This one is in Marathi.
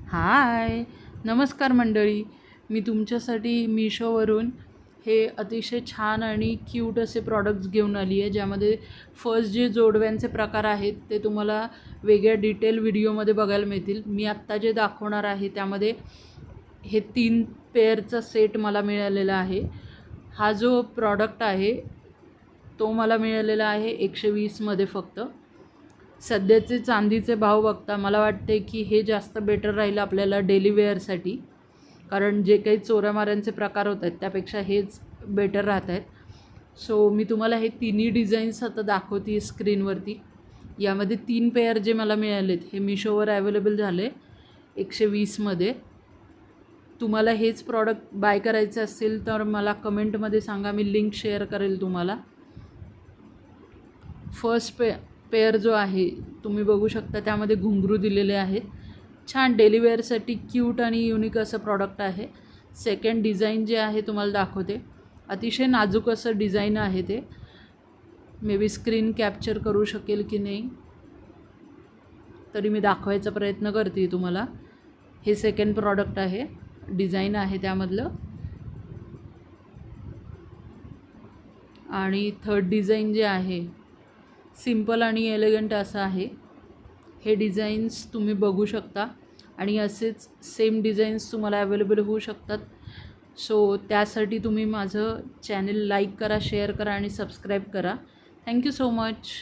हाय, नमस्कार मंडळी. मी तुमच्यासाठी मिशोवरून हे अतिशय छान आणि क्यूट असे प्रॉडक्ट्स घेऊन आली आहे, ज्यामध्ये फर्स्ट जे जोडव्यांचे प्रकार आहेत ते तुम्हाला वेगळ्या डिटेल व्हिडिओमध्ये बघायला मिळतील. मी आत्ता जे दाखवणार आहे त्यामध्ये हे 3 पेअरचा सेट मला मिळालेला आहे. हा जो प्रॉडक्ट आहे तो मला मिळालेला आहे 120मध्ये फक्त. सध्याचे चांदीचे भाव बघता मला वाटते की हे जास्त बेटर राहील आपल्याला डेली वेअरसाठी, कारण जे काही चोऱ्यामाऱ्यांचे प्रकार होत आहेत त्यापेक्षा हेच बेटर राहत आहेत. सो मी तुम्हाला हे तिन्ही डिझाईन्स आता दाखवते स्क्रीनवरती. यामध्ये 3 पेअर जे मला मिळालेत हे मिशोवर अवेलेबल झाले 120मध्ये. तुम्हाला हेच प्रॉडक्ट बाय करायचे असतील तर मला कमेंटमध्ये सांगा, मी लिंक शेअर करेल तुम्हाला. फर्स्ट पेअर जो आहे तुम्ही बघू शकता, त्यामध्ये घुंगरू दिलेले आहेत. छान डेली वेअरसाठी क्यूट आणि युनिक असं प्रॉडक्ट आहे. सेकंड डिझाईन जे आहे तुम्हाला दाखवते. अतिशय नाजूक असं डिझाईन आहे ते. मे बी स्क्रीन कॅप्चर करू शकेल की नाही, तरी मी दाखवायचा प्रयत्न करते तुम्हाला. हे सेकंड प्रॉडक्ट आहे, डिझाईन आहे त्यामधलं. आणि थर्ड डिझाईन जे आहे सिंपल आणि एलिगंट असं आहे. हे डिझाईन्स तुम्ही बघू शकता आणि असेच सेम डिझाईन्स तुम्हाला अवेलेबल होऊ शकतात. सो त्यासाठी तुम्ही माझं चॅनल लाईक करा, शेअर करा आणि सबस्क्राईब करा. Thank you so much.